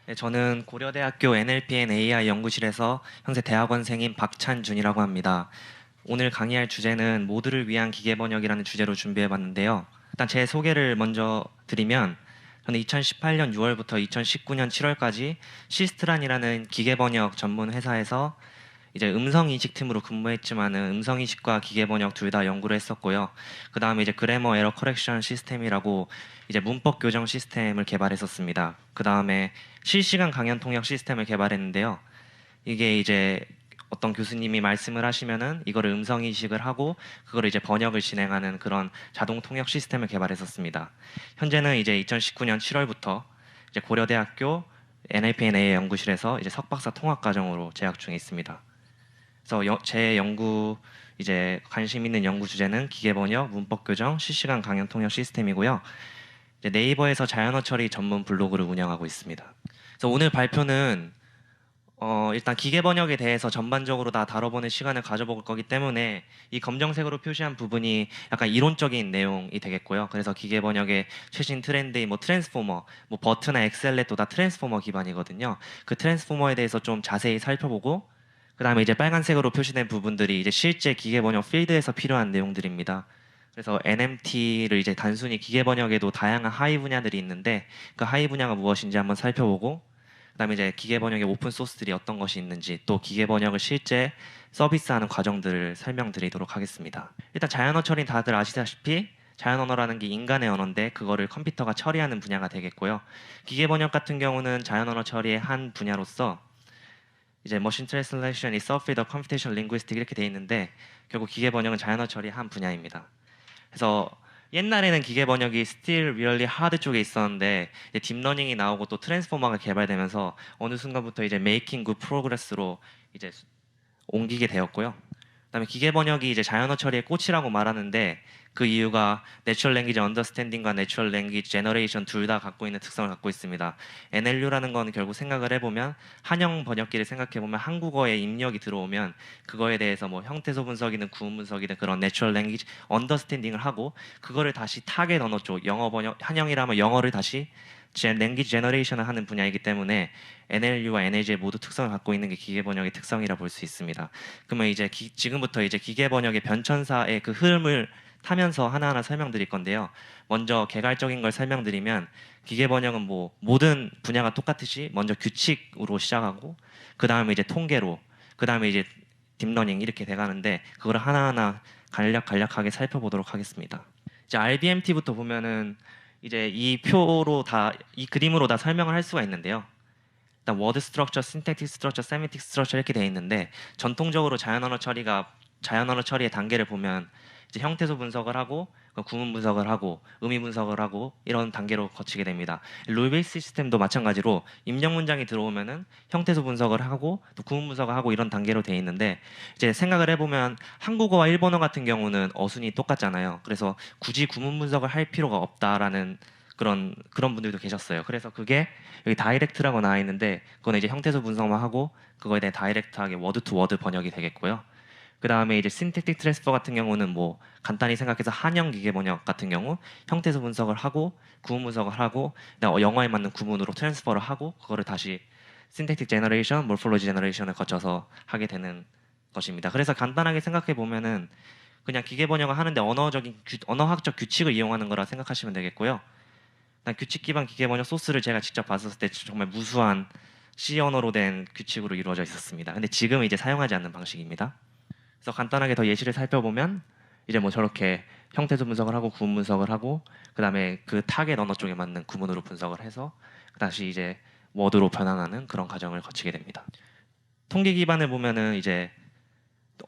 네, 저는 고려대학교 NLP AI 연구실에서 현재 대학원생인 박찬준이라고 합니다. 오늘 강의할 주제는 모두를 위한 기계번역이라는 주제로 준비해봤는데요. 일단 제 소개를 먼저 드리면 저는 2018년 6월부터 2019년 7월까지 시스트란이라는 기계번역 전문 회사에서 이제 음성인식 팀으로 근무했지만은 음성인식과 기계번역 둘 다 연구를 했었고요. 그 다음에 이제 그래머 에러 커렉션 시스템이라고 이제 문법 교정 시스템을 개발했었습니다. 그 다음에 실시간 강연 통역 시스템을 개발했는데요. 이게 이제 어떤 교수님이 말씀을 하시면은 이거를 음성 인식을 하고 그거를 이제 번역을 진행하는 그런 자동 통역 시스템을 개발했었습니다. 현재는 이제 2019년 7월부터 이제 고려대학교 NLP&AI 연구실에서 이제 석박사 통합 과정으로 재학 중에 있습니다. 그래서 제 연구 이제 관심 있는 연구 주제는 기계번역, 문법 교정, 실시간 강연 통역 시스템이고요. 이제 네이버에서 자연어 처리 전문 블로그를 운영하고 있습니다. 그래서 오늘 발표는 일단 기계 번역에 대해서 전반적으로 다 다뤄보는 시간을 가져볼 거기 때문에 이 검정색으로 표시한 부분이 약간 이론적인 내용이 되겠고요. 그래서 기계 번역의 최신 트렌드인 뭐 트랜스포머, 뭐 버트나 엑셀렛도 다 트랜스포머 기반이거든요. 그 트랜스포머에 대해서 좀 자세히 살펴보고 그다음에 이제 빨간색으로 표시된 부분들이 이제 실제 기계 번역 필드에서 필요한 내용들입니다. 그래서 NMT를 이제 단순히 기계 번역에도 다양한 하위 분야들이 있는데 그 하위 분야가 무엇인지 한번 살펴보고 그다음에 이제 기계 번역의 오픈 소스들이 어떤 것이 있는지 또 기계 번역을 실제 서비스하는 과정들을 설명드리도록 하겠습니다. 일단 자연어 처리는 다들 아시다시피 자연 언어라는 게 인간의 언어인데 그거를 컴퓨터가 처리하는 분야가 되겠고요. 기계 번역 같은 경우는 자연 언어 처리의 한 분야로서 이제 Machine Translation is Subfield of Computational Linguistics 이렇게 돼 있는데 결국 기계 번역은 자연어 처리의 한 분야입니다. 그래서 옛날에는 기계 번역이 still really hard 쪽에 있었는데 이제 딥러닝이 나오고 또 트랜스포머가 개발되면서 어느 순간부터 이제 making good progress로 이제 옮기게 되었고요. 그다음에 기계 번역이 이제 자연어 처리의 꽃이라고 말하는데 그 이유가 Natural Language Understanding과 Natural Language Generation 둘 다 갖고 있는 특성을 갖고 있습니다. NLU라는 건 결국 생각을 해보면 한영 번역기를 생각해보면 한국어에 입력이 들어오면 그거에 대해서 뭐 형태소 분석이든 구문 분석이든 그런 Natural Language Understanding을 하고 그거를 다시 타겟 언어 쪽 영어 번역 한영이라면 영어를 다시 랭귀지 제너레이션을 하는 분야이기 때문에 NLU와 NLG의 모두 특성을 갖고 있는 게 기계 번역의 특성이라 볼 수 있습니다. 그러면 이제 지금부터 이제 기계 번역의 변천사의 그 흐름을 타면서 하나하나 설명드릴 건데요. 먼저 개괄적인 걸 설명드리면 기계 번역은 뭐 모든 분야가 똑같듯이 먼저 규칙으로 시작하고 그 다음에 이제 통계로 그 다음에 이제 딥러닝 이렇게 돼가는데 그걸 하나하나 간략하게 살펴보도록 하겠습니다. 이제 RBMT부터 보면은 이제 이 표로 다 이 그림으로 다 설명을 할 수가 있는데요. 일단 워드 스트럭처, 신택틱 스트럭처, 세미틱 스트럭처 이렇게 되어 있는데 전통적으로 자연언어 처리의 단계를 보면 이제 형태소 분석을 하고 그 구문 분석을 하고 의미 분석을 하고 이런 단계로 거치게 됩니다. 룰 베이스 시스템도 마찬가지로 입력 문장이 들어오면은 형태소 분석을 하고 또 구문 분석을 하고 이런 단계로 되어 있는데 이제 생각을 해보면 한국어와 일본어 같은 경우는 어순이 똑같잖아요. 그래서 굳이 구문 분석을 할 필요가 없다라는 그런 분들도 계셨어요. 그래서 그게 여기 다이렉트라고 나와 있는데 그거는 이제 형태소 분석만 하고 그거에 대해 다이렉트하게 워드 투 워드 번역이 되겠고요. 그 다음에 이제 신택틱 트랜스퍼 같은 경우는 뭐 간단히 생각해서 한영 기계 번역 같은 경우 형태소 분석을 하고 구문 분석을 하고 영어에 맞는 구문으로 트랜스퍼를 하고 그거를 다시 신택틱 제너레이션, 몰폴로지 제너레이션을 거쳐서 하게 되는 것입니다. 그래서 간단하게 생각해 보면은 그냥 기계 번역을 하는데 언어학적 규칙을 이용하는 거라 생각하시면 되겠고요. 일단 규칙 기반 기계 번역 소스를 제가 직접 봤었을 때 정말 무수한 C 언어로 된 규칙으로 이루어져 있었습니다. 근데 지금은 이제 사용하지 않는 방식입니다. 그래서 간단하게 더 예시를 살펴보면 이제 뭐 저렇게 형태소 분석을 하고 구문 분석을 하고 그다음에 그 타겟 언어 쪽에 맞는 구문으로 분석을 해서 다시 이제 워드로 변환하는 그런 과정을 거치게 됩니다. 통계 기반을 보면은 이제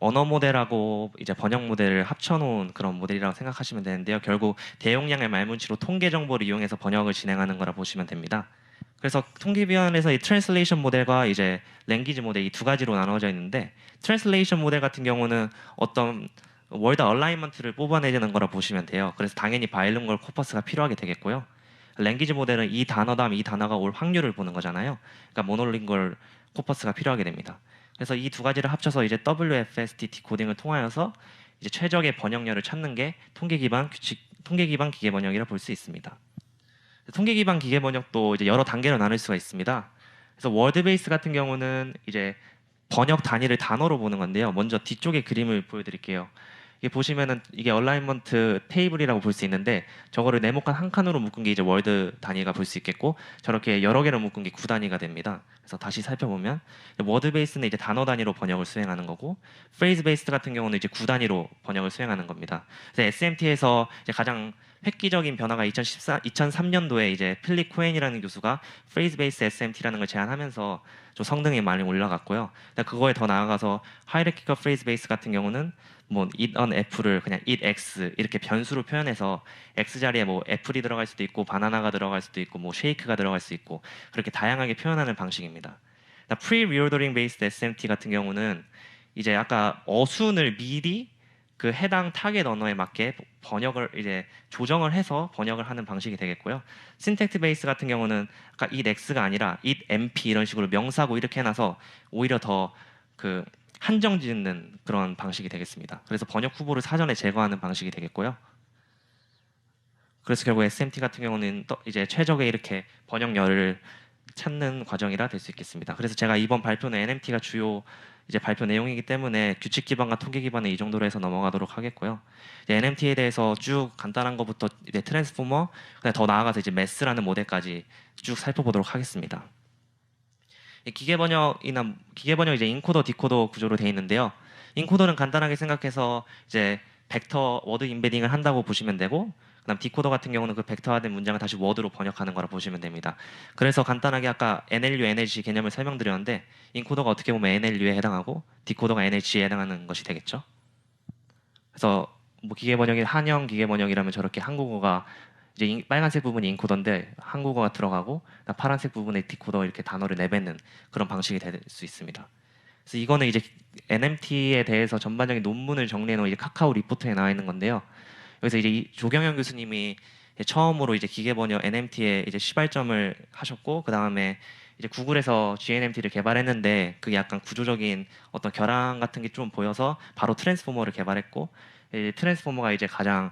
언어 모델하고 이제 번역 모델을 합쳐놓은 그런 모델이라고 생각하시면 되는데요. 결국 대용량의 말문치로 통계 정보를 이용해서 번역을 진행하는 거라 보시면 됩니다. 그래서 통계비원에서 이 트랜슬레이션 모델과 이제 랭귀지 모델 이 두 가지로 나눠져 있는데 트랜슬레이션 모델 같은 경우는 어떤 월드 얼라이먼트를 뽑아내는 거라 보시면 돼요. 그래서 당연히 바이링걸 코퍼스가 필요하게 되겠고요. 랭귀지 모델은 이 단어 다음 이 단어가 올 확률을 보는 거잖아요. 그러니까 모노링걸 코퍼스가 필요하게 됩니다. 그래서 이 두 가지를 합쳐서 이제 WFST 디코딩을 통하여서 이제 최적의 번역률을 찾는 게 통계 기반 기계 번역이라 볼 수 있습니다. 통계 기반 기계 번역도 이제 여러 단계로 나눌 수가 있습니다. 그래서 워드 베이스 같은 경우는 이제 번역 단위를 단어로 보는 건데요. 먼저 뒤쪽에 그림을 보여드릴게요. 이게 보시면은 이게 얼라이먼트 테이블이라고 볼 수 있는데 저거를 네모칸 한 칸으로 묶은 게 이제 월드 단위가 볼 수 있겠고 저렇게 여러 개로 묶은 게 구 단위가 됩니다. 그래서 다시 살펴보면 워드 베이스는 이제 단어 단위로 번역을 수행하는 거고 프레이즈 베이스 같은 경우는 이제 구 단위로 번역을 수행하는 겁니다. 그래서 SMT에서 이제 가장 획기적인 변화가 2003년도에 이제 필립 코엔이라는 교수가 프레이즈 베이스 SMT라는 걸 제안하면서 좀 성능이 많이 올라갔고요. 그거에 더 나아가서 하이라키컬 프레이즈 베이스 같은 경우는 뭐 it on f를 그냥 it x 이렇게 변수로 표현해서 x 자리에 뭐 애플이 들어갈 수도 있고 바나나가 들어갈 수도 있고 뭐 쉐이크가 들어갈 수 있고 그렇게 다양하게 표현하는 방식입니다. pre-reordering based SMT 같은 경우는 이제 아까 어순을 미리 그 해당 타겟 언어에 맞게 번역을 이제 조정을 해서 번역을 하는 방식이 되겠고요. syntax 베이스 같은 경우는 아까 it x가 아니라 it mp 이런 식으로 명사고 이렇게 해놔서 오히려 더 그 한정 짓는 그런 방식이 되겠습니다. 그래서 번역 후보를 사전에 제거하는 방식이 되겠고요. 그래서 결국 SMT 같은 경우는 또 이제 최적의 이렇게 번역열을 찾는 과정이라 될 수 있겠습니다. 그래서 제가 이번 발표는 NMT가 주요 이제 발표 내용이기 때문에 규칙 기반과 통계 기반의 이 정도로 해서 넘어가도록 하겠고요. NMT에 대해서 쭉 간단한 것부터 이제 트랜스포머, 그다음에 더 나아가서 이제 MES라는 모델까지 쭉 살펴보도록 하겠습니다. 기계 번역 이제 인코더 디코더 구조로 되어 있는데요. 인코더는 간단하게 생각해서 이제 벡터 워드 임베딩을 한다고 보시면 되고, 그다음 디코더 같은 경우는 그 벡터화된 문장을 다시 워드로 번역하는 거라 보시면 됩니다. 그래서 간단하게 아까 NLU, NLG 개념을 설명드렸는데 인코더가 어떻게 보면 NLU에 해당하고 디코더가 NLG에 해당하는 것이 되겠죠. 그래서 뭐 기계 번역이 한영 기계 번역이라면 저렇게 한국어가 이제 빨간색 부분이 인코더인데 한국어가 들어가고 파란색 부분에 디코더 이렇게 단어를 내뱉는 그런 방식이 될 수 있습니다. 그래서 이거는 이제 NMT에 대해서 전반적인 논문을 정리해 놓은 이제 카카오 리포트에 나와 있는 건데요. 여기서 이제 조경현 교수님이 처음으로 이제 기계 번역 NMT에 이제 시발점을 하셨고 그 다음에 이제 구글에서 GNMT를 개발했는데 그게 약간 구조적인 어떤 결함 같은 게 좀 보여서 바로 트랜스포머를 개발했고 트랜스포머가 이제 가장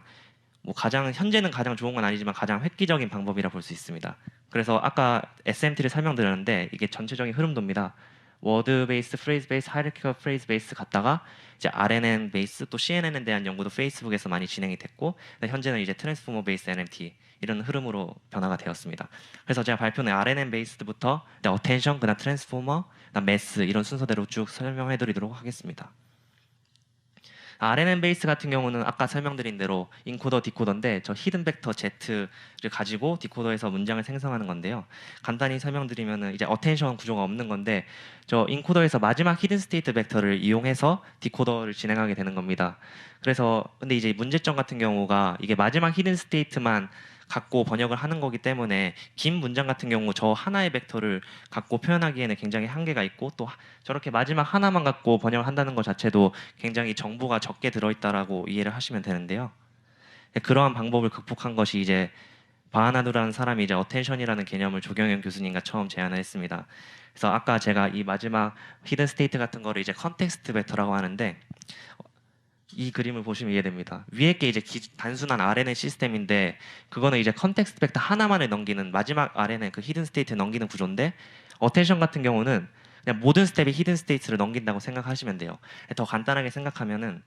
현재는 가장 좋은 건 아니지만 가장 획기적인 방법이라 볼 수 있습니다. 그래서 아까 SMT를 설명드렸는데 이게 전체적인 흐름도입니다. 워드 베이스, 프레이즈 베이스, 하이라키컬 프레이즈 베이스 갔다가 이제 RNN 베이스 또 CNN에 대한 연구도 페이스북에서 많이 진행이 됐고 현재는 이제 트랜스포머 베이스 NMT 이런 흐름으로 변화가 되었습니다. 그래서 제가 발표는 RNN 베이스부터 어텐션, 그다음 트랜스포머, 그다음 매스 이런 순서대로 쭉 설명해드리도록 하겠습니다. RNN 베이스 같은 경우는 아까 설명드린 대로 인코더, 디코더인데 저 히든 벡터 Z를 가지고 디코더에서 문장을 생성하는 건데요. 간단히 설명드리면은 이제 어텐션 구조가 없는 건데 저 인코더에서 마지막 히든 스테이트 벡터를 이용해서 디코더를 진행하게 되는 겁니다. 그래서 근데 이제 문제점 같은 경우가 이게 마지막 히든 스테이트만 갖고 번역을 하는 거기 때문에 긴 문장 같은 경우 저 하나의 벡터를 갖고 표현하기에는 굉장히 한계가 있고 또 저렇게 마지막 하나만 갖고 번역을 한다는 것 자체도 굉장히 정보가 적게 들어있다라고 이해를 하시면 되는데요. 그러한 방법을 극복한 것이 이제 바하나두라는 사람이 이제 어텐션이라는 개념을 조경현 교수님과 처음 제안을 했습니다. 그래서 아까 제가 이 마지막 히든 스테이트 같은 거를 이제 컨텍스트 벡터라고 하는데 이 그림을 보시면 이해됩니다. 위에 게 이제 단순한 RNN 시스템인데 그거는 이제 컨텍스트 벡터 하나만을 넘기는 마지막 RNN 그 히든 스테이트에 넘기는 구조인데 어텐션 같은 경우는 그냥 모든 스텝이 히든 스테이트를 넘긴다고 생각하시면 돼요. 더 간단하게 생각하면은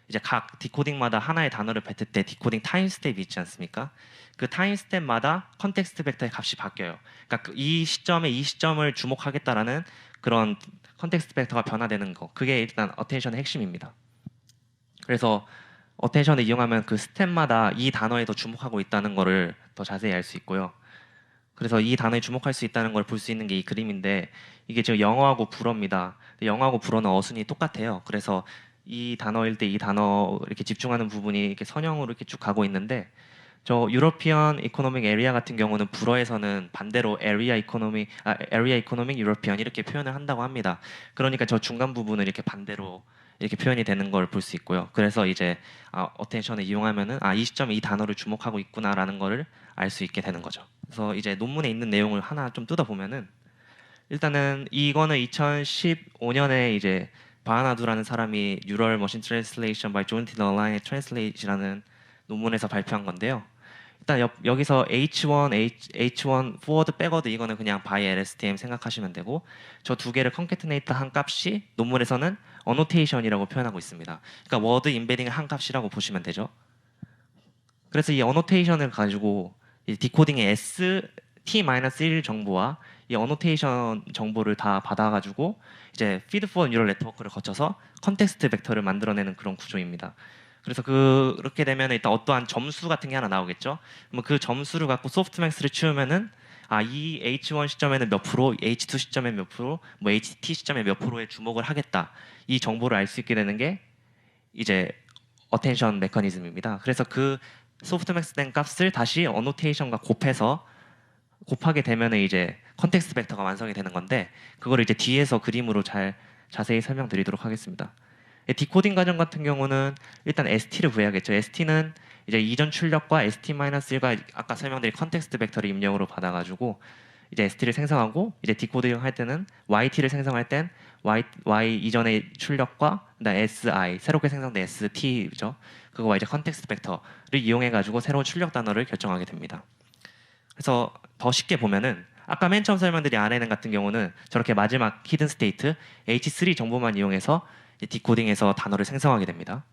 이제 각 디코딩마다 하나의 단어를 뱉을 때 디코딩 타임 스텝이 있지 않습니까? 그 타임 스텝마다 컨텍스트 벡터의 값이 바뀌어요. 그러니까 이 시점에 이 시점을 주목하겠다라는 그런 컨텍스트 벡터가 변화되는 거. 그게 일단 어텐션의 핵심입니다. 그래서 어텐션을 이용하면 그 스텝마다 이 단어에 더 주목하고 있다는 거를 더 자세히 알 수 있고요. 그래서 이 단어에 주목할 수 있다는 걸 볼 수 있는 게 이 그림인데 이게 지금 영어하고 불어입니다. 영어하고 불어는 어순이 똑같아요. 그래서 이 단어일 때 이 단어 이렇게 집중하는 부분이 이렇게 선형으로 이렇게 쭉 가고 있는데 저 유러피언 이코노믹 에리아 같은 경우는 불어에서는 반대로 에리아 이코노믹 유러피언 이렇게 표현을 한다고 합니다. 그러니까 저 중간 부분을 이렇게 반대로 이렇게 표현이 되는 걸 볼 수 있고요. 그래서 이제 어텐션을 이용하면은 이 시점에 이 단어를 주목하고 있구나라는 거를 알 수 있게 되는 거죠. 그래서 이제 논문에 있는 내용을 하나 좀 뜯어 보면은 일단은 이거는 2015년에 이제 바하나두라는 사람이 Neural Machine Translation by Jointly Aligned Translate이라는 논문에서 발표한 건데요. 일단 여기서 H1 forward backward 이거는 그냥 by LSTM 생각하시면 되고 저 두 개를 concatenate 한 값이 논문에서는 annotation이라고 표현하고 있습니다. 그러니까 word embedding을 한 값이라고 보시면 되죠. 그래서 이 annotation을 가지고 이 디코딩의 t-1 정보와 이 annotation 정보를 다 받아가지고 이제 feed forward neural network를 거쳐서 컨텍스트 벡터를 만들어내는 그런 구조입니다. 그래서 그렇게 되면 일단 어떠한 점수 같은 게 하나 나오겠죠. 그럼 그 점수를 갖고 소프트맥스를 치우면은 이 H1 시점에는 몇 프로, H2 시점에 몇 프로, 뭐 HT 시점에 몇 프로에 주목을 하겠다. 이 정보를 알 수 있게 되는 게 이제 어텐션 메커니즘입니다. 그래서 그 소프트맥스 된 값을 다시 어노테이션과 곱하게 되면은 이제 컨텍스트 벡터가 완성이 되는 건데 그거를 이제 뒤에서 그림으로 자세히 설명드리도록 하겠습니다. 디코딩 과정 같은 경우는 일단 ST를 구해야겠죠. ST는 이제 이전 출력과 ST-1과 아까 설명드린 컨텍스트 벡터를 입력으로 받아가지고 이제 ST를 생성하고 이제 디코딩 할 때는 YT를 생성할 땐 Y 이전의 출력과 그다음 SI 새롭게 생성된 ST죠. 그거와 이제 컨텍스트 벡터를 이용해 가지고 새로운 출력 단어를 결정하게 됩니다. 그래서 더 쉽게 보면은 아까 맨 처음 설명드린 RNN 같은 경우는 저렇게 마지막 히든 스테이트 H3 정보만 이용해서 디코딩해서 단어를 생성하게 됩니다.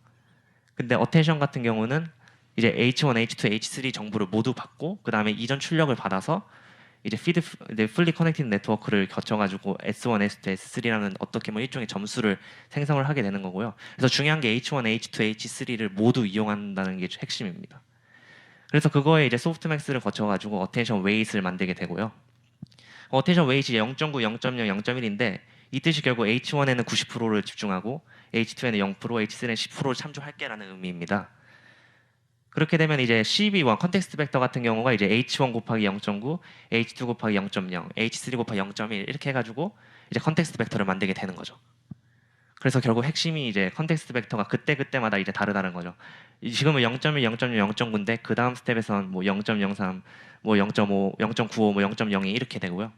근데 어텐션 같은 경우는 이제 H1, H2, H3 정보를 모두 받고 그 다음에 이전 출력을 받아서 이제 풀리 커넥티드 네트워크를 거쳐가지고 S1, S2, S3라는 어떻게 보면 일종의 점수를 생성을 하게 되는 거고요. 그래서 중요한 게 H1, H2, H3를 모두 이용한다는 게 핵심입니다. 그래서 그거에 이제 소프트맥스를 거쳐가지고 어텐션 웨이트를 만들게 되고요. 어텐션 웨이트 0.9, 0.0, 0.1인데 이 뜻이 결국 H1에는 90%를 집중하고 H2에는 0%, H3에는 10%를 참조할게라는 의미입니다. 그렇게 되면 이제 CB1 컨텍스트 벡터 같은 경우가 이제 H1 곱하기 0.9, H2 곱하기 0.0, H3 곱하기 0.1 이렇게 해가지고 이제 컨텍스트 벡터를 만들게 되는 거죠. 그래서 결국 핵심이 이제 컨텍스트 벡터가 그때마다 이제 다르다는 거죠. 지금은 0.1, 0.1, 0.9인데 그 다음 스텝에선 뭐 0.03, 뭐 0.5, 0.95, 뭐 0.02 이렇게 되고요.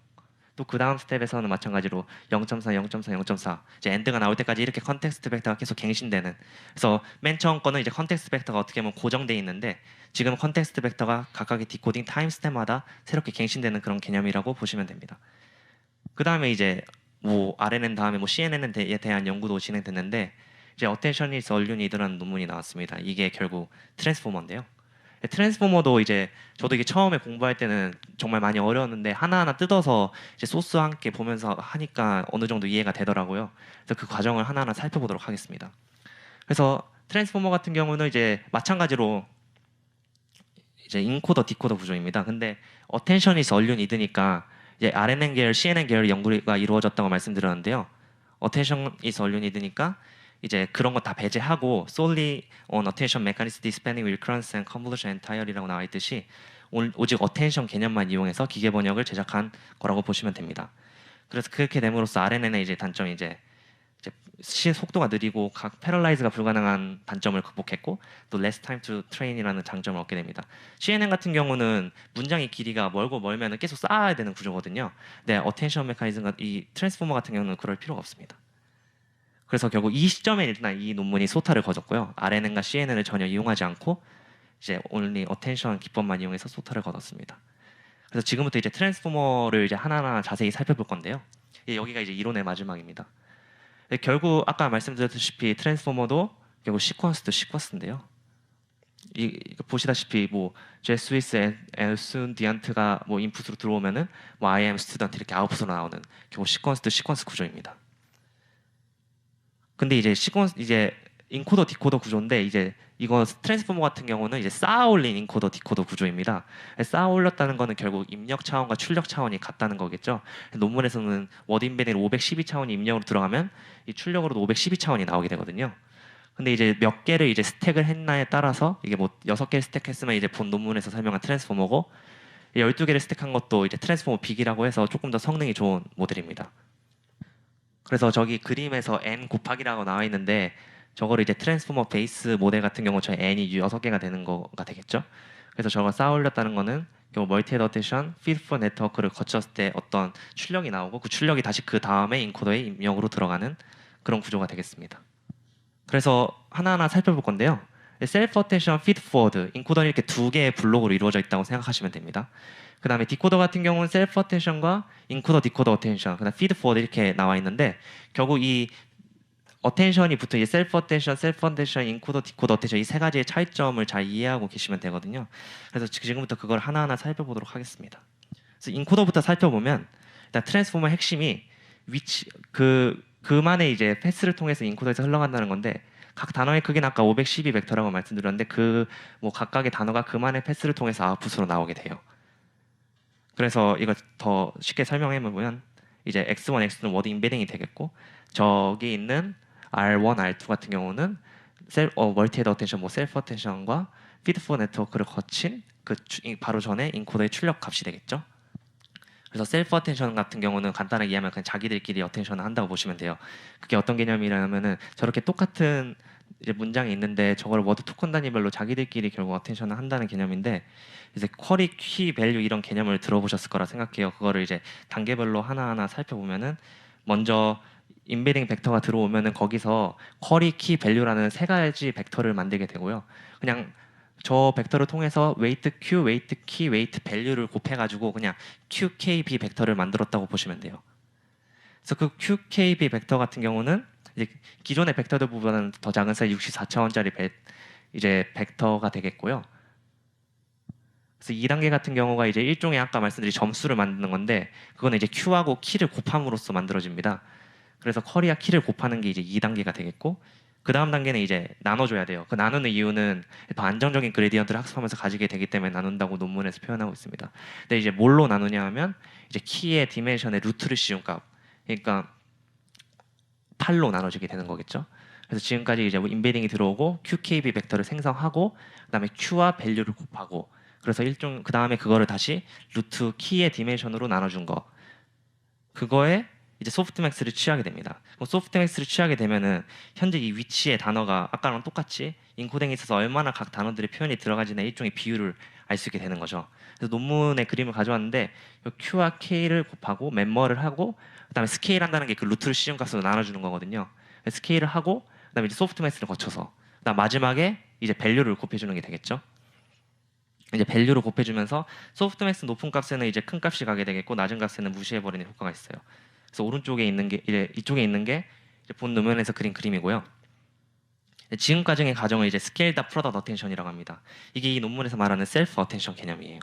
또 그 다음 스텝에서는 마찬가지로 0.4, 0.4, 0.4 이제 엔드가 나올 때까지 이렇게 컨텍스트 벡터가 계속 갱신되는. 그래서 맨 처음 거는 이제 컨텍스트 벡터가 어떻게 보면 고정돼 있는데 지금 컨텍스트 벡터가 각각의 디코딩 타임 스텝마다 새롭게 갱신되는 그런 개념이라고 보시면 됩니다. 그 다음에 이제 뭐 RNN 다음에 뭐 CNN에 대한 연구도 진행됐는데 이제 어텐션 is all you need라는 논문이 나왔습니다. 이게 결국 트랜스포머인데요. 트랜스포머도 이제 저도 이게 처음에 공부할 때는 정말 많이 어려웠는데 하나하나 뜯어서 이제 소스와 함께 보면서 하니까 어느 정도 이해가 되더라고요. 그래서 그 과정을 하나하나 살펴보도록 하겠습니다. 그래서 트랜스포머 같은 경우는 이제 마찬가지로 이제 인코더 디코더 구조입니다. 근데 어텐션이 얼륜 이드니까 이제 RNN 계열, CNN 계열 연구가 이루어졌다고 말씀드렸는데요. 어텐션 is 얼륜 이드니까 이제 그런 거 다 배제하고 solely on attention mechanism spanning recurrence and convolution entire이라고 나와 있듯이 오직 어텐션 개념만 이용해서 기계 번역을 제작한 거라고 보시면 됩니다. 그래서 그렇게 됨으로써 RNN의 이제 단점이 이제 속도가 느리고 각 패럴라이즈가 불가능한 단점을 극복했고 또 less time to train이라는 장점을 얻게 됩니다. CNN 같은 경우는 문장의 길이가 멀고 멀면 계속 쌓아야 되는 구조거든요. 근데 어텐션 메커니즘과 이 트랜스포머 같은 경우는 그럴 필요가 없습니다. 그래서 결국 이 시점에 일단 이 논문이 소타를 거뒀고요. RNN과 CNN을 전혀 이용하지 않고 이제 only 어텐션 기법만 이용해서 소타를 거뒀습니다. 그래서 지금부터 이제 트랜스포머를 이제 하나하나 자세히 살펴볼 건데요. 여기가 이제 이론의 마지막입니다. 결국 아까 말씀드렸다시피 트랜스포머도 결국 시퀀스도 시퀀스인데요. 보시다시피 뭐 제스위스 엘순 디안트가 뭐 인풋으로 들어오면은 뭐 I am student 이렇게 아웃풋으로 나오는 결국 시퀀스도 시퀀스 구조입니다. 근데 이제 이제 인코더 디코더 구조인데 이제 이거 트랜스포머 같은 경우는 이제 쌓아 올린 인코더 디코더 구조입니다. 쌓아 올렸다는 거는 결국 입력 차원과 출력 차원이 같다는 거겠죠. 논문에서는 워드 인베딩 512 차원이 입력으로 들어가면 이 출력으로도 512 차원이 나오게 되거든요. 근데 이제 몇 개를 이제 스택을 했나에 따라서 이게 뭐 6개를 스택했으면 이제 본 논문에서 설명한 트랜스포머고 12개를 스택한 것도 이제 트랜스포머 빅이라고 해서 조금 더 성능이 좋은 모델입니다. 그래서 저기 그림에서 n 곱하기라고 나와 있는데 저거를 이제 트랜스포머 베이스 모델 같은 경우 저희 n이 6개가 되는 거가 되겠죠. 그래서 저걸 쌓아 올렸다는 거는 결국 멀티 어데이션, 피드포 네트워크를 거쳤을 때 어떤 출력이 나오고 그 출력이 다시 그 다음에 인코더에 입력으로 들어가는 그런 구조가 되겠습니다. 그래서 하나하나 살펴볼 건데요. 셀프 어텐션, 피드 포워드, 인코더는 이렇게 두 개의 블록으로 이루어져 있다고 생각하시면 됩니다. 그 다음에 디코더 같은 경우는 셀프 어텐션과 인코더, 디코더 어텐션, 그다음 피드 포워드 이렇게 나와 있는데 결국 이 어텐션이 붙은 이 셀프 어텐션, 인코더, 디코더 어텐션 이 세 가지의 차이점을 잘 이해하고 계시면 되거든요. 그래서 지금부터 그걸 하나하나 살펴보도록 하겠습니다. 그래서 인코더부터 살펴보면 일단 트랜스포머 핵심이 위치 그만의 이제 패스를 통해서 인코더에서 흘러간다는 건데 각 단어의 크기는 아까 512 벡터라고 말씀드렸는데 그 뭐 각각의 단어가 그만의 패스를 통해서 아웃풋으로 나오게 돼요. 그래서 이거 더 쉽게 설명해 보면 이제 x1, x2는 워드 임베딩이 되겠고 저기 있는 R1, R2 같은 경우는 멀티 헤드 어텐션, 뭐 셀프 어텐션과 피드포 네트워크를 거친 바로 전에 인코더의 출력 값이 되겠죠. 그래서 셀프 어텐션 같은 경우는 간단하게 이해하면 그냥 자기들끼리 어텐션을 한다고 보시면 돼요. 그게 어떤 개념이냐면은 저렇게 똑같은 이제 문장이 있는데 저걸 워드 토큰 단위별로 자기들끼리 결국 어텐션을 한다는 개념인데 이제 쿼리, 키, 밸류 이런 개념을 들어보셨을 거라 생각해요. 그거를 이제 단계별로 하나하나 살펴보면은 먼저 인베딩 벡터가 들어오면은 거기서 쿼리, 키, 밸류라는 세 가지 벡터를 만들게 되고요. 그냥 저 벡터를 통해서 웨이트 q, 웨이트 키, 웨이트 밸류를 곱해가지고 그냥 qkb 벡터를 만들었다고 보시면 돼요. 그래서 그 qkb 벡터 같은 경우는 이제 기존의 벡터들보다는 더 작은 사이즈 64차원짜리 이제 벡터가 되겠고요. 그래서 2단계 같은 경우가 이제 일종의 아까 말씀드린 점수를 만드는 건데 그거는 이제 q하고 키를 곱함으로써 만들어집니다. 그래서 쿼리와 키를 곱하는 게 이제 2단계가 되겠고 그 다음 단계는 이제 나눠줘야 돼요. 그 나누는 이유는 더 안정적인 그레디언트를 학습하면서 가지게 되기 때문에 나눈다고 논문에서 표현하고 있습니다. 근데 이제 뭘로 나누냐 하면 이제 키의 디멘션의 루트를 씌운 값, 그러니까 8로 나눠지게 되는 거겠죠. 그래서 지금까지 이제 인베딩이 들어오고 QKB 벡터를 생성하고 그다음에 Q와 밸류를 곱하고 그래서 일종 그다음에 그거를 다시 루트 키의 디멘션으로 나눠준 거 그거에 이제 소프트맥스를 취하게 됩니다. 소프트맥스를 취하게 되면은 현재 이 위치의 단어가 아까랑 똑같이 인코딩에 있어서 얼마나 각 단어들의 표현이 들어가지는 일종의 비율을 알 수 있게 되는 거죠. 그래서 논문의 그림을 가져왔는데 Q와 K를 곱하고 멤머를 하고 그다음에 스케일 한다는 게 그 루트를 씌운 값으로 나눠주는 거거든요. 스케일을 하고 그다음에 이제 소프트맥스를 거쳐서 그다음 마지막에 이제 밸류를 곱해주는 게 되겠죠. 이제 밸류를 곱해주면서 소프트맥스 높은 값에는 이제 큰 값이 가게 되겠고 낮은 값에는 무시해버리는 효과가 있어요. 그래서 오른쪽에 있는 게 이제 이쪽에 있는 게 본 논문에서 그린 그림이고요. 지금까지의 과정을 이제 스케일드 프로덕트 어텐션이라고 합니다. 이게 이 논문에서 말하는 셀프 어텐션 개념이에요.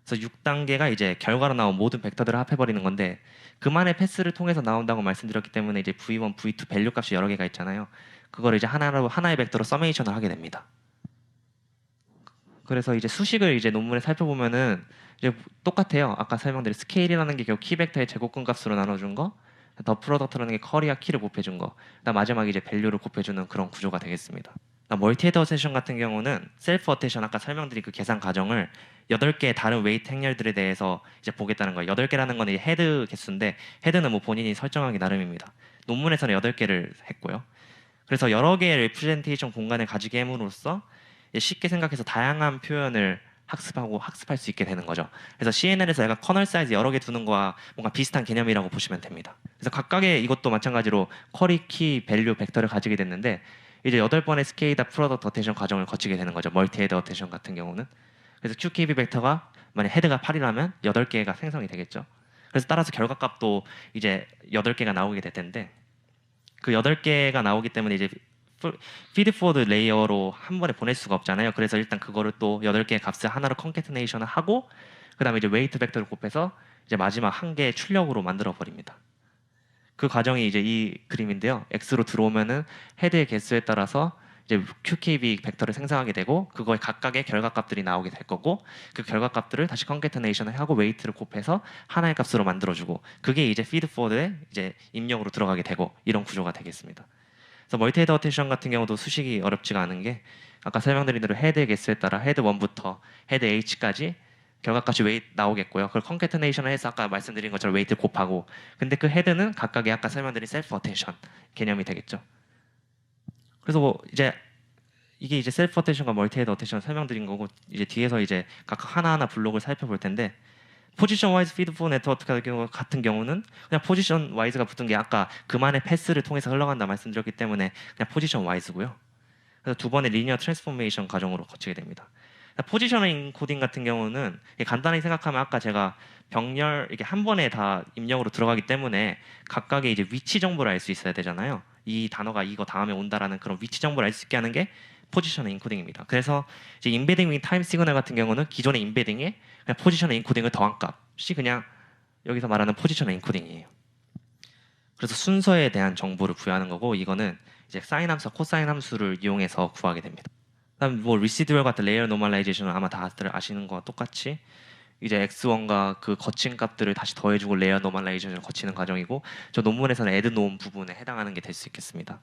그래서 6단계가 이제 결과로 나온 모든 벡터들을 합해버리는 건데 그만의 패스를 통해서 나온다고 말씀드렸기 때문에 이제 V1, V2 밸류 값이 여러 개가 있잖아요. 그거를 이제 하나의 벡터로 서메이션을 하게 됩니다. 그래서 이제 수식을 이제 논문에 살펴보면은 이제 똑같아요. 아까 설명드린 스케일이라는 게 결국 키 벡터의 제곱근 값으로 나눠준 거, 더 프로덕트라는 게 커리와 키를 곱해준 거, 그다음 마지막에 이제 밸류를 곱해주는 그런 구조가 되겠습니다. 멀티 헤드 어텐션 같은 경우는 셀프 어텐션 아까 설명드린 그 계산 과정을 8개의 다른 웨이트 행렬들에 대해서 이제 보겠다는 거예요. 8개라는 건 이제 헤드 개수인데 헤드는 뭐 본인이 설정하기 나름입니다. 논문에서는 8개를 했고요. 그래서 여러 개의 레프레젠테이션 공간을 가지게 함으로써 쉽게 생각해서 다양한 표현을 학습할 수 있게 되는 거죠. 그래서 CNN에서 약간 커널 사이즈 여러 개 두는 거와 뭔가 비슷한 개념이라고 보시면 됩니다. 그래서 각각의 이것도 마찬가지로 쿼리, 키, 밸류, 벡터를 가지게 됐는데 이제 8번의 스케일드 프로덕트 어텐션 과정을 거치게 되는 거죠. 멀티 헤드 어텐션 같은 경우는. 그래서 QKB 벡터가 만약 헤드가 8이라면 8개가 생성이 되겠죠. 그래서 따라서 결과값도 이제 8개가 나오게 될 텐데 그 8개가 나오기 때문에 이제 피드포워드 레이어로 한 번에 보낼 수가 없잖아요. 그래서 일단 그거를 또 8개의 값을 하나로 컨캐트네이션을 하고 그다음에 이제 웨이트 벡터를 곱해서 이제 마지막 한 개의 출력으로 만들어 버립니다. 그 과정이 이제 이 그림인데요. X로 들어오면은 헤드의 개수에 따라서 이제 QKB 벡터를 생성하게 되고 그거의 각각의 결과값들이 나오게 될 거고 그 결과값들을 다시 컨캐트네이션을 하고 웨이트를 곱해서 하나의 값으로 만들어주고 그게 이제 피드포워드에 이제 입력으로 들어가게 되고 이런 구조가 되겠습니다. 그래서 멀티 헤드 어텐션 같은 경우도 수식이 어렵지가 않은 게 아까 설명드린 대로 헤드의 개수에 따라 헤드 1부터 헤드 H까지 결과값이 웨이트 나오겠고요. 그걸 컨캐트네이션을 해서 아까 말씀드린 것처럼 웨이트를 곱하고 근데 그 헤드는 각각의 아까 설명드린 셀프 어텐션 개념이 되겠죠. 그래서 뭐 이제 이게 이제 셀프 어텐션과 멀티 헤드 어텐션 설명드린 거고 이제 뒤에서 이제 각각 하나하나 블록을 살펴볼 텐데 포지션 와이즈 피드포 네트워크 같은 경우는 그냥 포지션 와이즈가 붙은 게 아까 그만의 패스를 통해서 흘러간다 말씀드렸기 때문에 그냥 포지션 와이즈고요. 그래서 두 번의 리니어 트랜스포메이션 과정으로 거치게 됩니다. 포지셔닝 코딩 같은 경우는 간단히 생각하면 아까 제가 병렬 이렇게 한 번에 다 입력으로 들어가기 때문에 각각의 이제 위치 정보를 알 수 있어야 되잖아요. 이 단어가 이거 다음에 온다라는 그런 위치 정보를 알 수 있게 하는 게 포지셔닝 인코딩입니다. 그래서 이제 인베딩 윈 타임 시그널 같은 경우는 기존의 인베딩에 그냥 포지셔닝 인코딩을 더한 값이 그냥 여기서 말하는 포지셔닝 인코딩이에요. 그래서 순서에 대한 정보를 부여하는 거고 이거는 이제 사인 함수와 코사인 함수를 이용해서 구하게 됩니다. 그다음 뭐 리시듀얼 같은 레이어 노멀라이제이션은 아마 다들 아시는 거와 똑같이 이제 x1과 그 거친 값들을 다시 더해주고 레이어 노멀라이제이션을 거치는 과정이고 저 논문에서는 애드 놓은 부분에 해당하는 게 될 수 있겠습니다.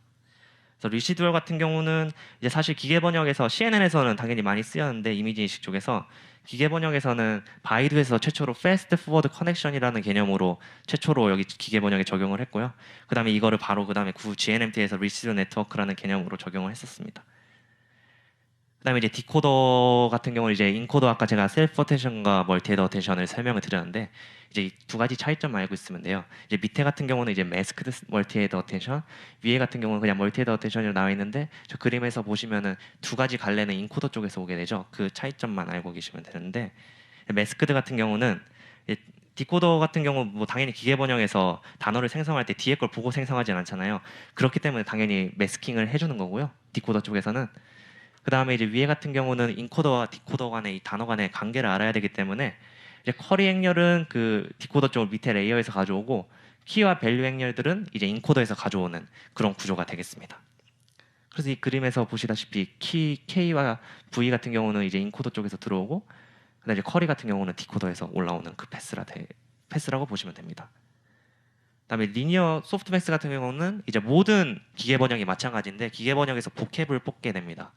그래서 리시듀얼 같은 경우는 이제 사실 기계 번역에서 CNN에서는 당연히 많이 쓰였는데 이미지 인식 쪽에서 기계 번역에서는 바이두에서 최초로 패스트 포워드 커넥션이라는 개념으로 최초로 여기 기계 번역에 적용을 했고요. 그다음에 이거를 바로 그다음에 GNMT에서 리시듀얼 네트워크라는 개념으로 적용을 했었습니다. 그다음에 이제 디코더 같은 경우는 이제 인코더 아까 제가 셀프 어텐션과 멀티 헤더 어텐션을 설명을 드렸는데 이제 이 두 가지 차이점 알고 있으면 돼요. 이제 밑에 같은 경우는 이제 매스크드 멀티 헤더 어텐션, 위에 같은 경우는 그냥 멀티 헤더 어텐션으로 나와 있는데 저 그림에서 보시면은 두 가지 갈래는 인코더 쪽에서 오게 되죠. 그 차이점만 알고 계시면 되는데 매스크드 같은 경우는 디코더 같은 경우 뭐 당연히 기계 번역에서 단어를 생성할 때 뒤에 걸 보고 생성하진 않잖아요. 그렇기 때문에 당연히 매스킹을 해주는 거고요. 디코더 쪽에서는 그 다음에 이제 위에 같은 경우는 인코더와 디코더 간의 이 단어 간의 관계를 알아야 되기 때문에 이제 쿼리 행렬은 그 디코더 쪽을 밑에 레이어에서 가져오고 키와 밸류 행렬들은 이제 인코더에서 가져오는 그런 구조가 되겠습니다. 그래서 이 그림에서 보시다시피 키 K와 V 같은 경우는 이제 인코더 쪽에서 들어오고 그다음에 이제 쿼리 같은 경우는 디코더에서 올라오는 그 패스라고 보시면 됩니다. 그다음에 리니어 소프트맥스 같은 경우는 이제 모든 기계 번역이 마찬가지인데 기계 번역에서 보캡을 뽑게 됩니다.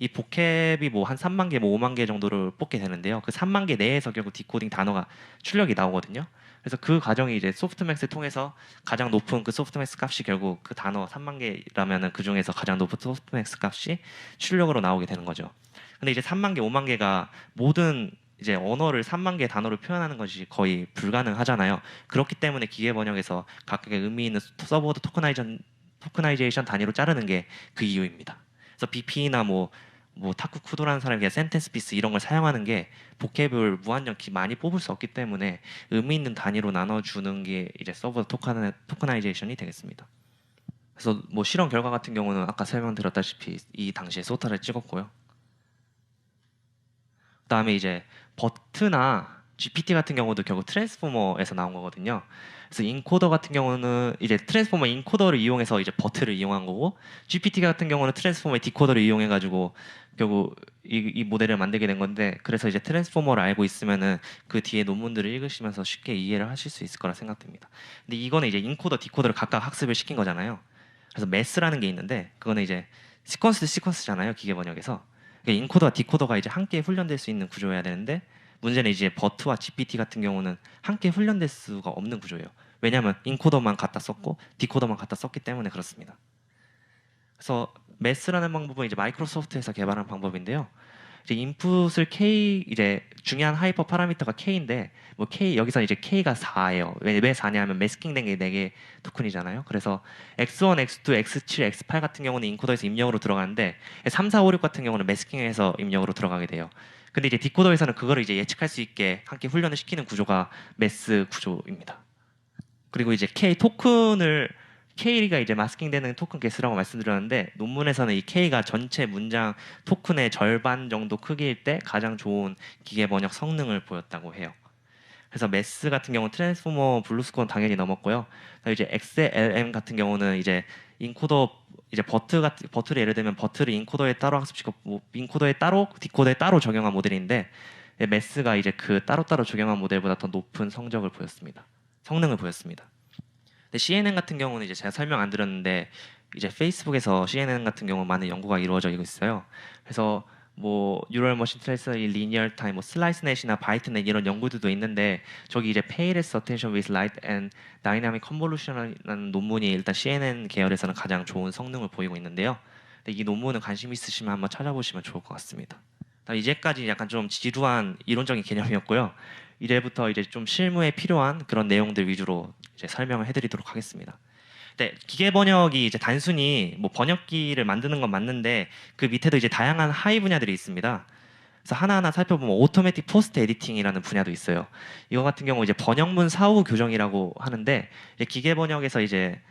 이 보캡이 뭐 한 3만 개, 뭐 5만 개 정도를 뽑게 되는데요. 그 3만 개 내에서 결국 디코딩 단어가 출력이 나오거든요. 그래서 그 과정이 이제 소프트맥스 통해서 가장 높은 그 소프트맥스 값이 결국 그 단어 3만 개라면은 그 중에서 가장 높은 소프트맥스 값이 출력으로 나오게 되는 거죠. 근데 이제 3만 개, 5만 개가 모든 이제 언어를 3만 개의 단어로 표현하는 것이 거의 불가능하잖아요. 그렇기 때문에 기계 번역에서 각각의 의미 있는 서브워드 토크나이제이션 단위로 자르는 게 그 이유입니다. 그래서 BP나 뭐 타쿠 쿠도라는 사람이 그냥 센텐스 피스 이런 걸 사용하는 게 보캡을 무한정 많이 뽑을 수 없기 때문에 의미 있는 단위로 나눠주는 게 이제 서버 토크나이제이션이 되겠습니다. 그래서 뭐 실험 결과 같은 경우는 아까 설명드렸다시피 이 당시에 소타를 찍었고요. 그다음에 이제 버트나 GPT 같은 경우도 결국 트랜스포머에서 나온 거거든요. 그래서 인코더 같은 경우는 이제 트랜스포머 인코더를 이용해서 이제 버트를 이용한 거고 GPT 같은 경우는 트랜스포머의 디코더를 이용해 가지고 결국 이 모델을 만들게 된 건데 그래서 이제 트랜스포머를 알고 있으면은 그 뒤에 논문들을 읽으시면서 쉽게 이해를 하실 수 있을 거라 생각됩니다. 근데 이거는 이제 인코더, 디코더를 각각 학습을 시킨 거잖아요. 그래서 매스라는 게 있는데 그거는 이제 시퀀스잖아요. 기계 번역에서. 그러니까 인코더와 디코더가 이제 함께 훈련될 수 있는 구조여야 되는데 문제는 이제 버트와 GPT 같은 경우는 함께 훈련될 수가 없는 구조예요. 왜냐하면 인코더만 갖다 썼고 디코더만 갖다 썼기 때문에 그렇습니다. 그래서 매스라는 방법은 이제 마이크로소프트에서 개발한 방법인데요. 이제 인풋을 K 이제 중요한 하이퍼 파라미터가 K인데 뭐 K 여기서 이제 K가 4예요. 왜 4냐면 매스킹된 게 4개 토큰이잖아요. 그래서 X1, X2, X7, X8 같은 경우는 인코더에서 입력으로 들어가는데 3, 4, 5, 6 같은 경우는 매스킹해서 입력으로 들어가게 돼요. 근데 이제 디코더에서는 그거를 이제 예측할 수 있게 함께 훈련을 시키는 구조가 매스 구조입니다. 그리고 이제 K 토큰을 K가 이제 마스킹되는 토큰 개수라고 말씀드렸는데 논문에서는 이 K가 전체 문장 토큰의 절반 정도 크기일 때 가장 좋은 기계 번역 성능을 보였다고 해요. 그래서 매스 같은 경우는 트랜스포머 블루스코어는 당연히 넘었고요. 이제 XLM 같은 경우는 이제 인코더 이제 버트를 예를 들면 버트를 인코더에 따로 학습시켜 인코더에 따로 디코더에 따로 적용한 모델인데 매스가 이제 그 따로따로 적용한 모델보다 더 높은 성적을 보였습니다. 성능을 보였습니다. 근데 CNN 같은 경우는 이제 제가 설명 안 드렸는데 이제 페이스북에서 CNN 같은 경우 많은 연구가 이루어져 있어요. 그래서 뭐 뉴럴 머신 트레이서의 리니얼 타임, 뭐 슬라이스 넷이나 바이트넷 이런 연구들도 있는데 저기 이제 Payless Attention with Light and Dynamic Convolution이라는 논문이 일단 CNN 계열에서는 가장 좋은 성능을 보이고 있는데요. 근데 이 논문은 관심 있으시면 한번 찾아보시면 좋을 것 같습니다. 이제까지 약간 좀 지루한 이론적인 개념이었고요. 이제부터 이제 좀 실무에 필요한 그런 내용들 위주로 이제 설명을 해드리도록 하겠습니다. 네, 기계 번역이 이제 단순히 뭐 번역기를 만드는 건 맞는데 그 밑에도 이제 다양한 하위 분야들이 있습니다. 그래서 하나하나 살펴보면 오토매틱 포스트 에디팅이라는 분야도 있어요. 이거 같은 경우 이제 번역문 사후 교정이라고 하는데 이제 기계 번역에서 이제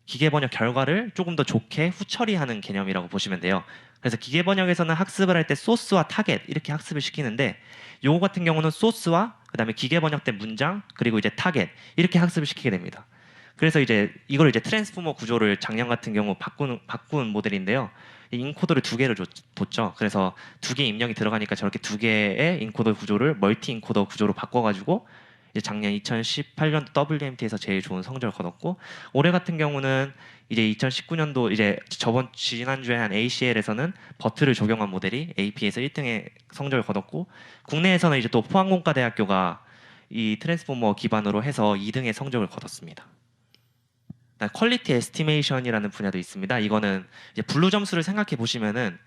기계 번역 결과를 조금 더 좋게 후처리하는 개념이라고 보시면 돼요. 그래서 기계 번역에서는 학습을 할 때 소스와 타겟 이렇게 학습을 시키는데 요거 같은 경우는 소스와 그다음에 기계 번역된 문장 그리고 이제 타겟 이렇게 학습을 시키게 됩니다. 그래서 이제 이걸 이제 트랜스포머 구조를 작년 같은 경우 바꾼 모델인데요. 이 인코더를 두 개를 뒀죠. 그래서 두 개 입력이 들어가니까 저렇게 두 개의 인코더 구조를 멀티 인코더 구조로 바꿔가지고 이제 작년 2018년도 WMT에서 제일 좋은 성적을 거뒀고 올해 같은 경우는 이제 2019년도 이제 저번 지난주에 한 ACL에서는 버트를 적용한 모델이 AP에서 1등의 성적을 거뒀고 국내에서는 이제 또 포항공과대학교가 이 트랜스포머 기반으로 해서 2등의 성적을 거뒀습니다. 퀄리티 에스티메이션이라는 분야도 있습니다. 이거는 이제 분류 점수를 생각해 보시면은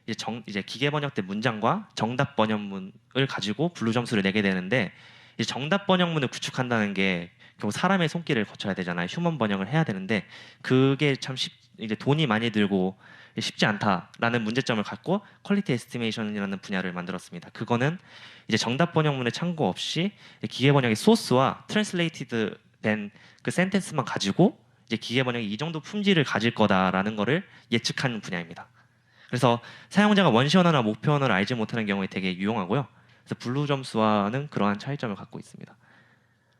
이제 기계 번역된 문장과 정답 번역문을 가지고 분류 점수를 내게 되는데 이제 정답 번역문을 구축한다는 게 결국 사람의 손길을 거쳐야 되잖아요. 휴먼 번역을 해야 되는데 그게 참 이제 돈이 많이 들고 쉽지 않다라는 문제점을 갖고 퀄리티 에스티메이션이라는 분야를 만들었습니다. 그거는 이제 정답 번역문의 참고 없이 기계 번역의 소스와 트랜슬레이티드 된 그 센텐스만 가지고 이제 기계 번역이 이 정도 품질을 가질 거다라는 거를 예측하는 분야입니다. 그래서 사용자가 원시 언어나 목표 언어를 알지 못하는 경우에 되게 유용하고요. 그래서 분류 점수와는 그러한 차이점을 갖고 있습니다.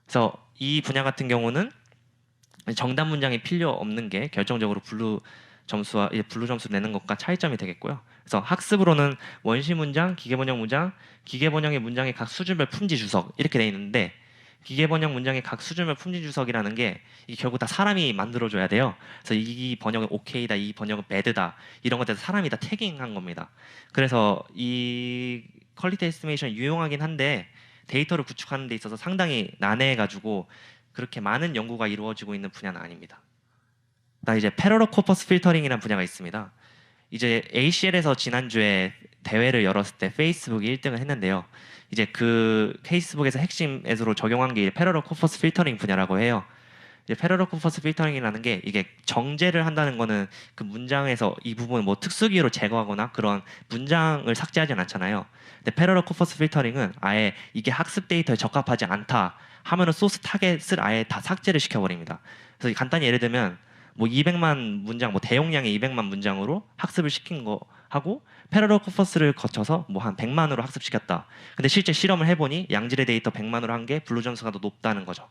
그래서 이 분야 같은 경우는 정답 문장이 필요 없는 게 결정적으로 분류 점수를 내는 것과 차이점이 되겠고요. 그래서 학습으로는 원시 문장, 기계 번역 문장, 기계 번역의 문장의 각 수준별 품질 주석 이렇게 돼 있는데 기계 번역 문장의 각 수준별 품질 주석이라는 게 이게 결국 다 사람이 만들어줘야 돼요. 그래서 이 번역은 오케이다, 이 번역은 배드다 이런 것들 사람이 다 태깅한 겁니다. 그래서 이 퀄리티 에스티메이션 유용하긴 한데 데이터를 구축하는 데 있어서 상당히 난해해가지고 그렇게 많은 연구가 이루어지고 있는 분야는 아닙니다. 나 이제 패러럴 코퍼스 필터링이라는 분야가 있습니다. 이제 ACL에서 지난주에 대회를 열었을 때 페이스북이 1등을 했는데요. 이제 그 페이스북에서 핵심 애소로 적용한 게 패러럴 코퍼스 필터링 분야라고 해요. 이제 패러럴 코퍼스 필터링이라는 게 이게 정제를 한다는 거는 그 문장에서 이 부분을 뭐 특수기로 제거하거나 그런 문장을 삭제하진 않잖아요. 근데 패러럴 코퍼스 필터링은 아예 이게 학습 데이터에 적합하지 않다 하면은 소스 타겟을 아예 다 삭제를 시켜버립니다. 그래서 간단히 예를 들면 뭐 200만 문장, 뭐 대용량의 200만 문장으로 학습을 시킨 거 하고 패러럴 코퍼스를 거쳐서 뭐 한 100만으로 학습시켰다. 근데 실제 실험을 해보니 양질의 데이터 100만으로 한 게 분류 점수가 더 높다는 거죠.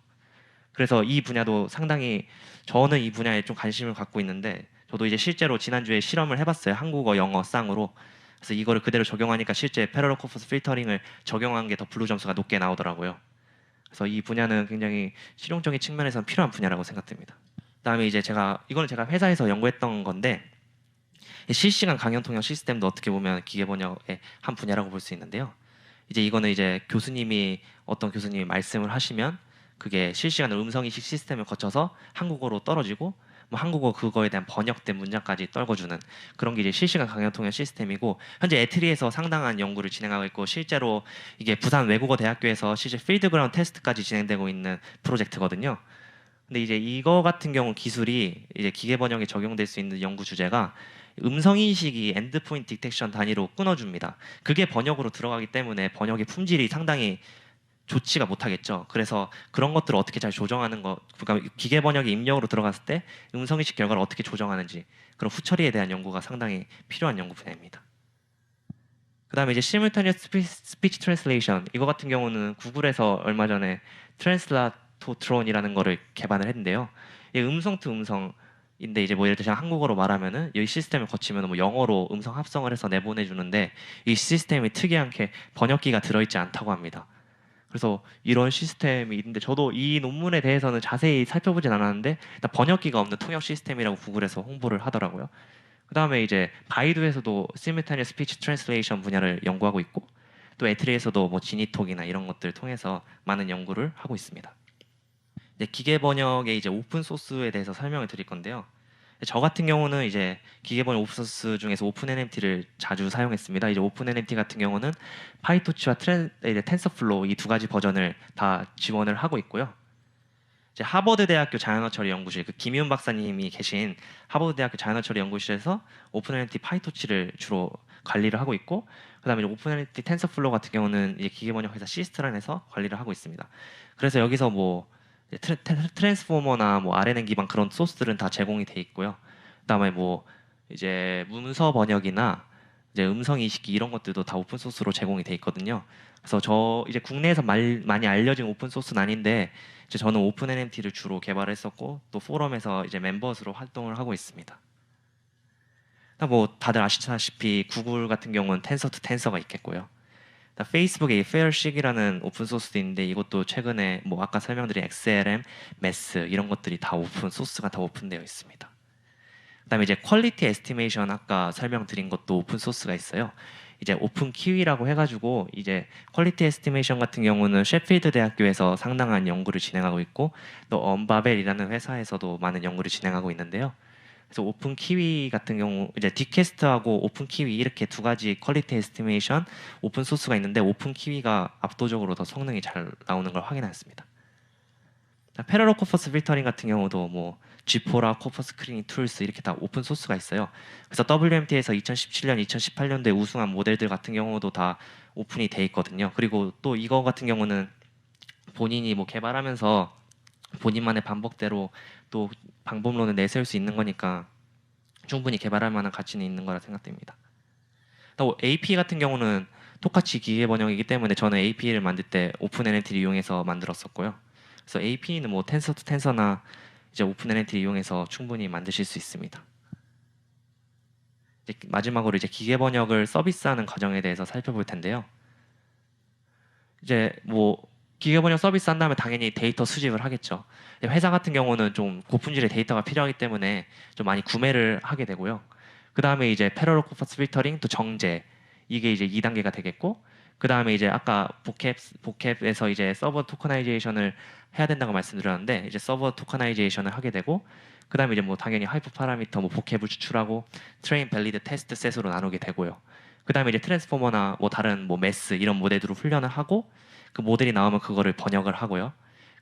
그래서 이 분야도 상당히 저는 이 분야에 좀 관심을 갖고 있는데 저도 이제 실제로 지난주에 실험을 해봤어요. 한국어, 영어 쌍으로. 그래서 이거를 그대로 적용하니까 실제 패러럴 코퍼스 필터링을 적용한 게 더 분류 점수가 높게 나오더라고요. 그래서 이 분야는 굉장히 실용적인 측면에서는 필요한 분야라고 생각됩니다. 그다음에 이제 이거는 제가 회사에서 연구했던 건데 실시간 강연 통역 시스템도 어떻게 보면 기계 번역의 한 분야라고 볼 수 있는데요. 이제 이거는 이제 어떤 교수님이 말씀을 하시면 그게 실시간으로 음성 인식 시스템을 거쳐서 한국어로 떨어지고 뭐 한국어 그거에 대한 번역된 문장까지 떨궈주는 그런 게 이제 실시간 강연 통역 시스템이고 현재 에트리에서 상당한 연구를 진행하고 있고 실제로 이게 부산 외국어 대학교에서 실제 필드 그라운드 테스트까지 진행되고 있는 프로젝트거든요. 근데 이제 이거 같은 경우 기술이 이제 기계 번역에 적용될 수 있는 연구 주제가 음성 인식이 엔드포인트 디텍션 단위로 끊어줍니다. 그게 번역으로 들어가기 때문에 번역의 품질이 상당히 좋지가 못하겠죠. 그래서 그런 것들을 어떻게 잘 조정하는 거, 그러니까 기계 번역이 입력으로 들어갔을 때 음성 인식 결과를 어떻게 조정하는지 그런 후처리에 대한 연구가 상당히 필요한 연구 분야입니다. 그다음에 이제 시뮬타니어스 스피치 트랜슬레이션 이거 같은 경우는 구글에서 얼마 전에 트랜슬라토트론이라는 거를 개발을 했는데요. 이 음성 투 음성인데 이제 뭐 예를 들어 한국어로 말하면은 이 시스템을 거치면 뭐 영어로 음성 합성을 해서 내보내주는데 이 시스템이 특이한 게 번역기가 들어있지 않다고 합니다. 그래서 이런 시스템이 있는데 저도 이 논문에 대해서는 자세히 살펴보진 않았는데 일단 번역기가 없는 통역 시스템이라고 구글에서 홍보를 하더라고요. 그 다음에 이제 바이두에서도 Simultaneous Speech Translation 분야를 연구하고 있고 또 에트리에서도 뭐 지니톡이나 이런 것들 통해서 많은 연구를 하고 있습니다. 이제 기계 번역의 이제 오픈 소스에 대해서 설명을 드릴 건데요. 저 같은 경우는 이제 기계 번역 오픈 소스 중에서 오픈 NMT를 자주 사용했습니다. 이제 오픈 NMT 같은 경우는 파이토치와 텐서플로우 이 두 가지 버전을 다 지원을 하고 있고요. 이제 하버드 대학교 자연어처리 연구실 그 김윤 박사님이 계신 하버드 대학교 자연어처리 연구실에서 오픈NLP 파이토치를 주로 관리를 하고 있고 그다음에 이제 오픈NLP 텐서플로우 같은 경우는 이제 기계번역 회사 시스트란에서 관리를 하고 있습니다. 그래서 여기서 뭐 이제 트랜스포머나 뭐 RNN 기반 그런 소스들은 다 제공이 돼 있고요. 그다음에 뭐 이제 문서 번역이나 이제 음성 인식기 이런 것들도 다 오픈 소스로 제공이 돼 있거든요. 그래서 저 이제 국내에서 많이 알려진 오픈 소스는 아닌데 이제 저는 오픈 NMT를 주로 개발했었고 또 포럼에서 이제 멤버스로 활동을 하고 있습니다. 뭐 다들 아시다시피 구글 같은 경우는 텐서 투 텐서가 있겠고요. 페이스북에 페어식이라는 오픈 소스도 있는데 이것도 최근에 뭐 아까 설명드린 XLM, MES 이런 것들이 다 오픈 소스가 다 오픈되어 있습니다. 그다음에 이제 퀄리티 에스티메이션 아까 설명드린 것도 오픈 소스가 있어요. 이제 오픈 키위라고 해가지고 이제 퀄리티 에스티메이션 같은 경우는 셰필드 대학교에서 상당한 연구를 진행하고 있고 또 언바벨이라는 회사에서도 많은 연구를 진행하고 있는데요. 그래서 오픈 키위 같은 경우 이제 디캐스트하고 오픈 키위 이렇게 두 가지 퀄리티 에스티메이션 오픈 소스가 있는데 오픈 키위가 압도적으로 더 성능이 잘 나오는 걸 확인했습니다. 패러럴 코퍼스 필터링 같은 경우도 뭐 G4라 코퍼스 스크리닝 툴스 이렇게 다 오픈 소스가 있어요. 그래서 WMT에서 2017년, 2018년도에 우승한 모델들 같은 경우도 다 오픈이 돼 있거든요. 그리고 또 이거 같은 경우는 본인이 뭐 개발하면서 본인만의 방법대로 또 방법론을 내세울 수 있는 거니까 충분히 개발할 만한 가치는 있는 거라 생각됩니다. 또 AP 같은 경우는 똑같이 기계 번역이기 때문에 저는 AP를 만들 때 오픈 NLT를 이용해서 만들었었고요. 그래서 AP는 뭐 텐서 투 텐서나 이제 오픈 NLT를 이용해서 충분히 만드실 수 있습니다. 이제 마지막으로 이제 기계 번역을 서비스하는 과정에 대해서 살펴볼 텐데요. 이제 뭐 기계 번역 서비스 한 다음에 당연히 데이터 수집을 하겠죠. 회사 같은 경우는 좀 고품질의 데이터가 필요하기 때문에 좀 많이 구매를 하게 되고요. 그 다음에 이제 패러럴 코퍼스 필터링 또 정제 이게 이제 2단계가 되겠고 그 다음에 이제 아까 보캡에서 이제 서버 토커나이제이션을 해야 된다고 말씀드렸는데 이제 서버 토커나이제이션을 하게 되고 그 다음에 이제 뭐 당연히 하이퍼 파라미터 뭐 보캡을 추출하고 트레인 밸리드 테스트 셋으로 나누게 되고요. 그 다음에 이제 트랜스포머나 뭐 다른 뭐 메스 이런 모델들로 훈련을 하고 그 모델이 나오면 그거를 번역을 하고요.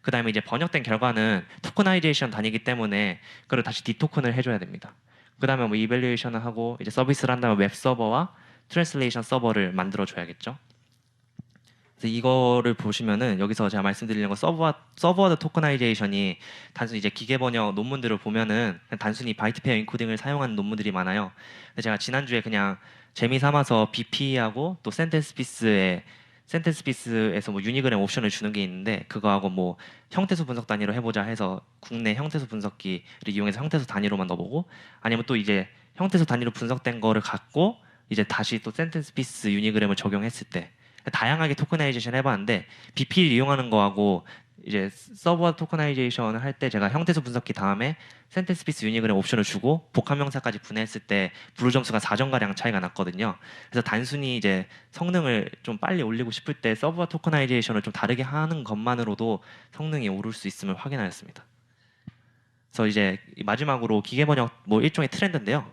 그 다음에 이제 번역된 결과는 토커나이제이션 단위이기 때문에 그걸 다시 디토큰을 해줘야 됩니다. 그 다음에 뭐 이밸류에이션을 하고 이제 서비스를 한다면 웹 서버와 트랜슬레이션 서버를 만들어 줘야겠죠. 그래서 이거를 보시면은 여기서 제가 말씀드리는 건 서버드 토커나이제이션이 단순히 이제 기계 번역 논문들을 보면은 그냥 단순히 바이트 페어 인코딩을 사용하는 논문들이 많아요. 근데 제가 지난주에 그냥 재미 삼아서 BP하고 또 센텐스피스에서 뭐 유니그램 옵션을 주는 게 있는데 그거하고 뭐 형태수 분석 단위로 해보자 해서 국내 형태수 분석기를 이용해서 형태수 단위로만 넣어보고 아니면 또 이제 형태수 단위로 분석된 거를 갖고 이제 다시 또 센텐스피스 유니그램을 적용했을 때 다양하게 토커나이제이션 해봤는데 BP를 이용하는 거하고 이제 서버 토커나이제이션을 할 때 제가 형태수 분석기 다음에 센텐스피스 유니그램 옵션을 주고 복합명사까지 분해했을 때 브루 점수가 4점가량 차이가 났거든요. 그래서 단순히 이제 성능을 좀 빨리 올리고 싶을 때 서버 토커나이제이션을 좀 다르게 하는 것만으로도 성능이 오를 수 있음을 확인하였습니다. 그래서 이제 마지막으로 기계 번역 뭐 일종의 트렌드인데요.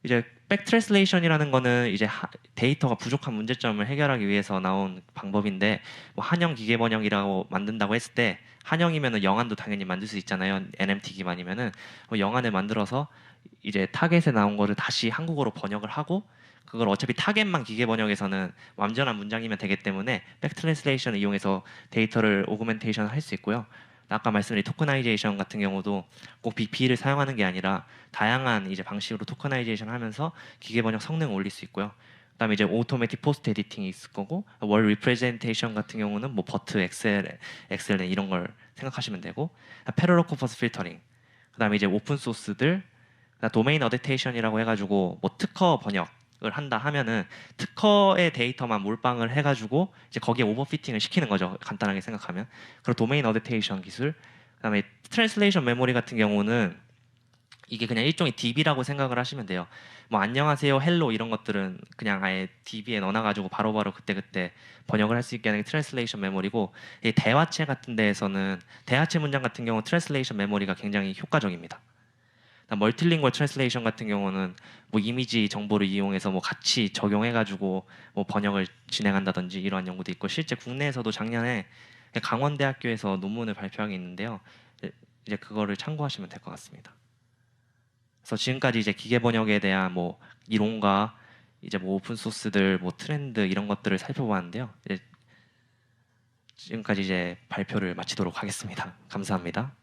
이제 백 트랜슬레이션이라는 거는 이제 데이터가 부족한 문제점을 해결하기 위해서 나온 방법인데 뭐 한영 기계 번역이라고 만든다고 했을 때 한영이면은 영안도 당연히 만들 수 있잖아요. NMT 기반이면은 뭐 영안을 만들어서 이제 타겟에 나온 거를 다시 한국어로 번역을 하고 그걸 어차피 타겟만 기계 번역에서는 완전한 문장이면 되기 때문에 백 트랜슬레이션을 이용해서 데이터를 오그멘테이션을 할 수 있고요. 아까 말씀드린 토커나이제이션 같은 경우도 꼭 BP를 사용하는 게 아니라 다양한 이제 방식으로 토커나이제이션 하면서 기계 번역 성능을 올릴 수 있고요. 그다음에 이제 오토매틱 포스트 에디팅이 있을 거고 월 리프레젠테이션 같은 경우는 뭐 버트, 엑셀 이런 걸 생각하시면 되고 패러럴 코퍼스 필터링 그다음에 이제 오픈 소스들 도메인 어댑테이션이라고 해가지고 뭐 특허 번역을 한다 하면은 특허의 데이터만 몰빵을 해가지고 이제 거기에 오버피팅을 시키는 거죠. 간단하게 생각하면. 그리고 도메인 어댑테이션 기술. 그다음에 트랜슬레이션 메모리 같은 경우는 이게 그냥 일종의 DB라고 생각을 하시면 돼요. 뭐 안녕하세요, 헬로 이런 것들은 그냥 아예 DB에 넣어놔가지고 바로바로 그때그때 번역을 할 수 있게 하는 게 트랜슬레이션 메모리고 이 대화체 같은 데에서는 대화체 문장 같은 경우 트랜슬레이션 메모리가 굉장히 효과적입니다. 멀티링걸 트랜슬레이션 같은 경우는 뭐 이미지 정보를 이용해서 뭐 같이 적용해가지고 뭐 번역을 진행한다든지 이러한 연구도 있고 실제 국내에서도 작년에 강원대학교에서 논문을 발표한 게 있는데요. 이제 그거를 참고하시면 될 것 같습니다. 그래서 지금까지 이제 기계 번역에 대한 뭐 이론과 이제 뭐 오픈 소스들, 뭐 트렌드 이런 것들을 살펴보았는데요. 이제 지금까지 이제 발표를 마치도록 하겠습니다. 감사합니다.